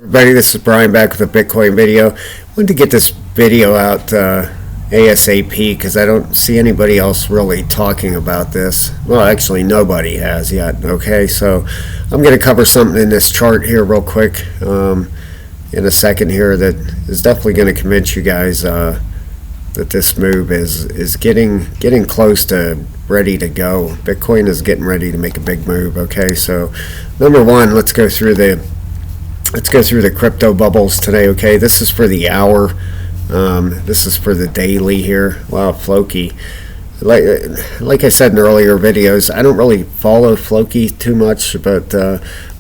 Everybody, this is Brian back with a Bitcoin video. I wanted to get this video out ASAP because I don't see anybody else really talking about this. Well, actually nobody has yet. Okay, so I'm going to cover something in this chart here real quick in a second here that is definitely going to convince you guys that this move is getting close to ready to go. Bitcoin is getting ready to make a big move. Okay, so number one, let's go through the crypto bubbles today. Okay, this is for the hour. This is for the daily here. Wow, Floki. Like I said in earlier videos, I don't really follow Floki too much, but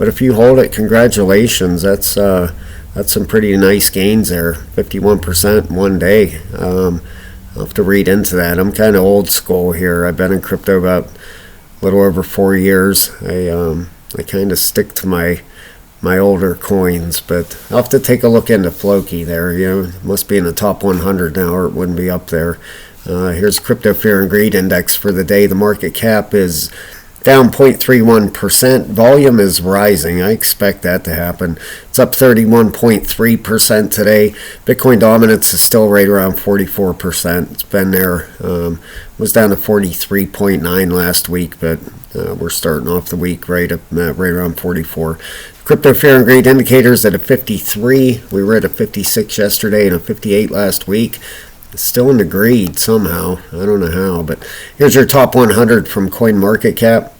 if you hold it, congratulations. That's some pretty nice gains there. 51% in one day. I'll have to read into that. I'm kind of old school here. I've been in crypto about a little over 4 years. I kind of stick to my older coins, but I'll have to take a look into Floki there. You know, it must be in the top 100 now, or it wouldn't be up there. Here's Crypto Fear and Greed Index for the day. The market cap is down 0.31%. Volume is rising. I expect that to happen. It's up 31.3% today. Bitcoin dominance is still right around 44%. It's been there. Was down to 43.9 last week, but we're starting off the week right around 44. Crypto Fear and Greed indicators at a 53. We were at a 56 yesterday and a 58 last week. It's still in the greed somehow. I don't know how, but here's your top 100 from CoinMarketCap.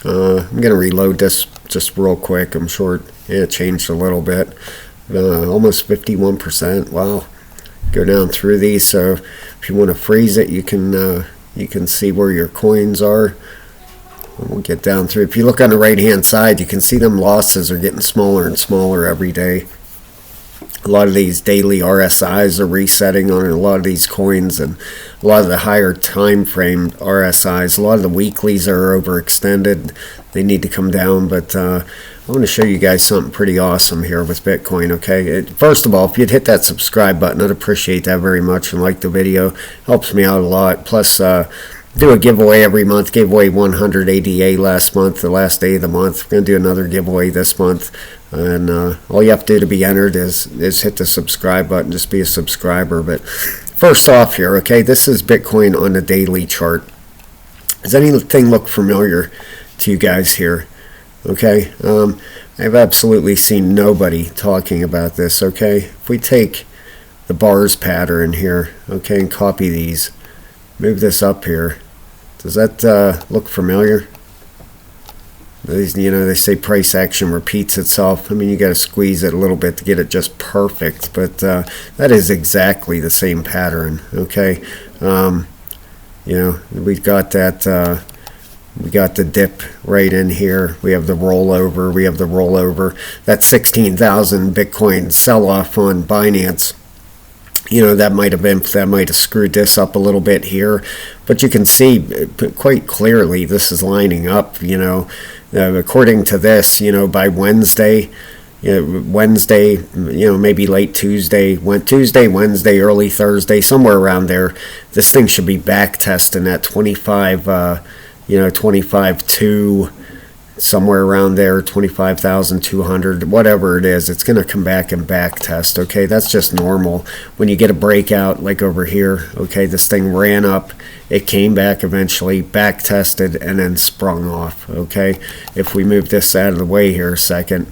I'm going to reload this just real quick. I'm sure it changed a little bit. Almost 51%. Wow. Go down through these. So if you want to freeze it, you can see where your coins are. We'll get down through. If you look on the right hand side, you can see them losses are getting smaller and smaller every day. A lot of these daily RSIs are resetting on a lot of these coins, and a lot of the higher time frame RSIs. A lot of the weeklies are overextended. They need to come down, but I want to show you guys something pretty awesome here with Bitcoin. Okay, first of all, if you'd hit that subscribe button, I'd appreciate that very much, and like the video. Helps me out a lot. Plus do a giveaway every month. Gave away 100 ADA last month, the last day of the month. We're going to do another giveaway this month. And all you have to do to be entered is hit the subscribe button. Just be a subscriber. But first off here, okay, this is Bitcoin on the daily chart. Does anything look familiar to you guys here? Okay, I've absolutely seen nobody talking about this. Okay, if we take the bars pattern here, okay, and copy these, move this up here. Does that look familiar? These, you know, they say price action repeats itself. I mean, you got to squeeze it a little bit to get it just perfect, but that is exactly the same pattern. Okay, you know, we've got that. We got the dip right in here. We have the rollover. We have the rollover. That 16,000 Bitcoin sell-off on Binance. You know, that might have screwed this up a little bit here, but you can see quite clearly this is lining up. You know, according to this, you know, by Wednesday, Wednesday, you know, maybe late Tuesday, Wednesday, early Thursday, somewhere around there, this thing should be back testing at 25, you know, 25.2. Somewhere around there, 25,200, whatever it is, it's going to come back and back test. Okay, that's just normal. When you get a breakout like over here, okay, this thing ran up, it came back eventually, back tested, and then sprung off. Okay, if we move this out of the way here a second,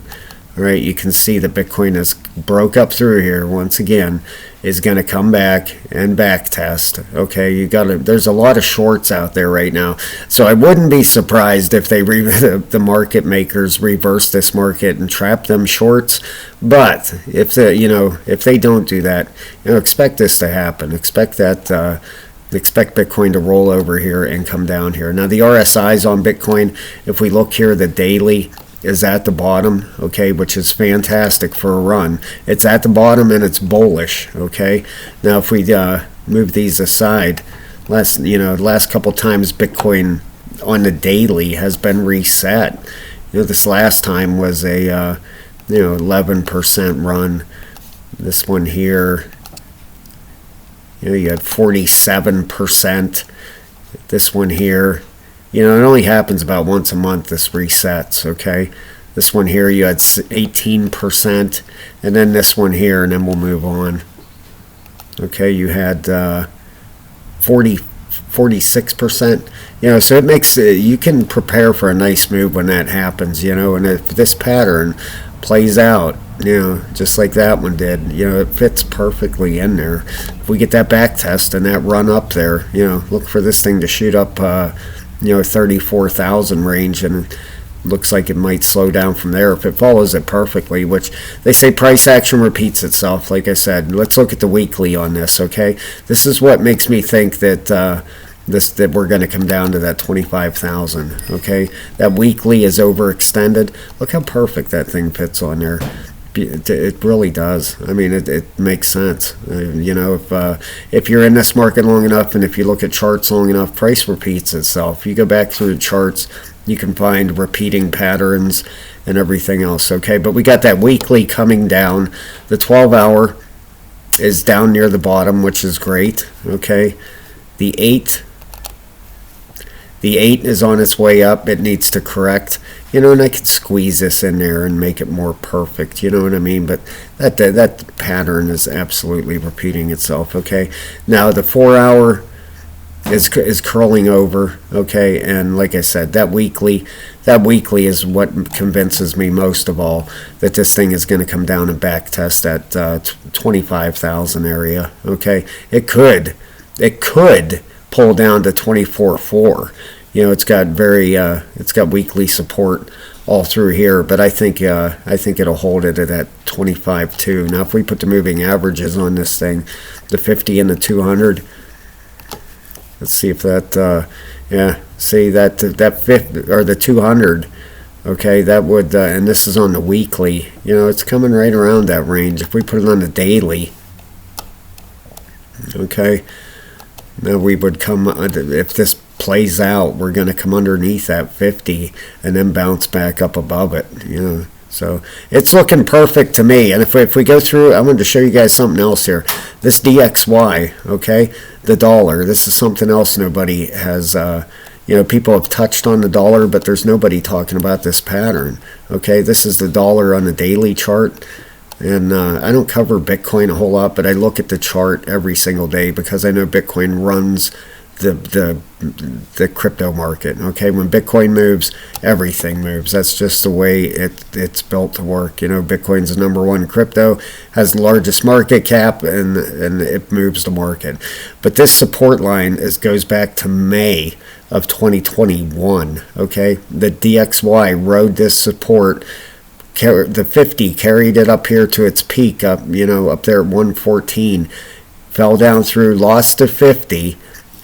all right, you can see that Bitcoin has broke up through here once again, is going to come back and back test. Okay, there's a lot of shorts out there right now, so I wouldn't be surprised if the market makers reverse this market and trap them shorts. But if they don't do that, you know, expect this to happen. Expect Bitcoin to roll over here and come down here. Now the RSIs on Bitcoin, if we look here, the daily is at the bottom, okay, which is fantastic for a run. It's at the bottom and it's bullish. Okay, now if we move these aside, last couple times Bitcoin on the daily has been reset. You know, this last time was a 11% run. This one here, you know, you had 47%. This one here, you know, it only happens about once a month, this resets. Okay, This one here, you had 18%, and then this one here, and then we'll move on. Okay, you had 46%. You know, so it makes you can prepare for a nice move when that happens. You know, and if this pattern plays out, you know, just like that one did, you know, it fits perfectly in there. If we get that back test and that run up there, you know, look for this thing to shoot up, you know, 34,000 range, and looks like it might slow down from there if it follows it perfectly, which they say price action repeats itself. Like I said, let's look at the weekly on this. Okay, this is what makes me think that that we're going to come down to that 25,000. Okay, that weekly is overextended. Look how perfect that thing fits on there. It really does. I mean, it makes sense. You know, if you're in this market long enough, and if you look at charts long enough, price repeats itself. You go back through the charts, you can find repeating patterns and everything else. Okay, but we got that weekly coming down. The 12-hour is down near the bottom, which is great. Okay, the 8 is on its way up. It needs to correct, you know, and I could squeeze this in there and make it more perfect, you know what I mean? But that pattern is absolutely repeating itself. Okay, now the 4-hour is curling over. Okay, and like I said, that weekly is what convinces me most of all that this thing is going to come down and back test at 25,000 area. Okay, it could pull down to 24.4. You know, it's got weekly support all through here, but I think it'll hold it at that 25.2. Now, if we put the moving averages on this thing, the 50 and the 200, let's see if that see that 50 or the 200. Okay, that would and this is on the weekly. You know, it's coming right around that range. If we put it on the daily, okay, now we would come, if this plays out, we're going to come underneath that 50 and then bounce back up above it, you know. So it's looking perfect to me. And if we go through, I wanted to show you guys something else here. This DXY, okay, the dollar, this is something else nobody has, you know, people have touched on the dollar, but there's nobody talking about this pattern. Okay, this is the dollar on the daily chart. And I don't cover Bitcoin a whole lot, but I look at the chart every single day because I know Bitcoin runs the crypto market. Okay, when Bitcoin moves, everything moves. That's just the way it's built to work. You know, Bitcoin's the #1 crypto, has the largest market cap, and it moves the market. But this support line goes back to May of 2021. Okay, the DXY rode this support. The 50 carried it up here to its peak, up, you know, up there at 114, fell down through, lost to 50,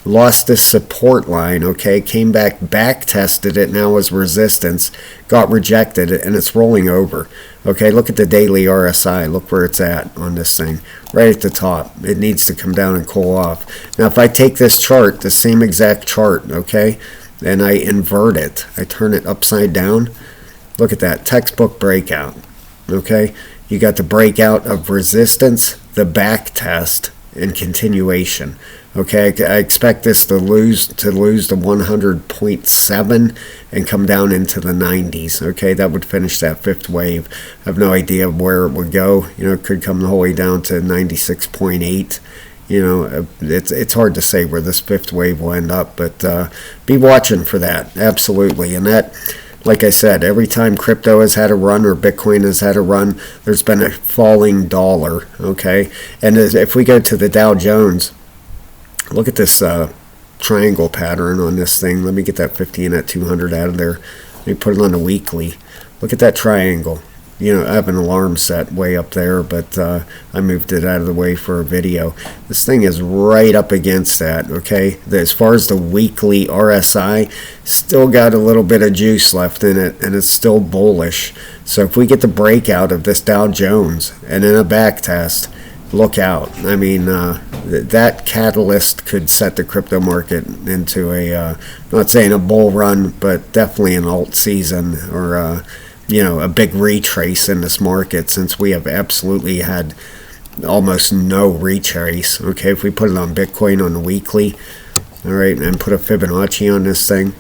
lost this support line. Okay, came back tested it now as resistance, got rejected, and it's rolling over. Okay, look at the daily RSI. Look where it's at on this thing, right at the top. It needs to come down and cool off. Now, if I take this chart, the same exact chart, okay, and I invert it, I turn it upside down. Look at that textbook breakout. Okay, you got the breakout of resistance, the back test, and continuation. Okay, I expect this to lose the 100.7 and come down into the 90s. Okay, that would finish that fifth wave. I have no idea where it would go. You know, it could come the whole way down to 96.8. You know, it's hard to say where this fifth wave will end up, but be watching for that. Absolutely, and that. Like I said, every time crypto has had a run or Bitcoin has had a run, there's been a falling dollar, okay? And if we go to the Dow Jones, look at this triangle pattern on this thing. Let me get that 50 and that 200 out of there. Let me put it on the weekly. Look at that triangle. You know, I have an alarm set way up there, but I moved it out of the way for a video. This thing is right up against that, okay? As far as the weekly RSI, still got a little bit of juice left in it, and it's still bullish. So if we get the breakout of this Dow Jones and then a back test, look out. I mean, that catalyst could set the crypto market into I'm not saying a bull run, but definitely an alt season or you know, a big retrace in this market, since we have absolutely had almost no retrace. Okay, if we put it on Bitcoin on the weekly, all right, and put a Fibonacci on this thing,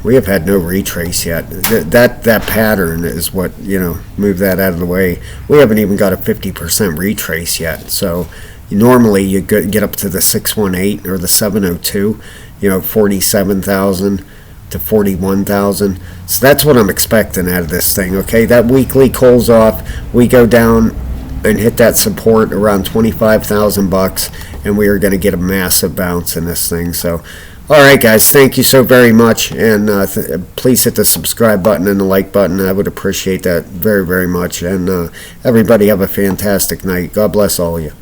We have had no retrace yet. That pattern is what, move that out of the way. We haven't even got a 50% retrace yet. So normally you get up to the 618 or the 702, 47,000 to 41,000. So that's what I'm expecting out of this thing. Okay, that weekly cools off. We go down and hit that support around 25,000 bucks, and we are going to get a massive bounce in this thing. So, all right, guys, thank you so very much, and please hit the subscribe button and the like button. I would appreciate that very, very much. And everybody have a fantastic night. God bless all of you.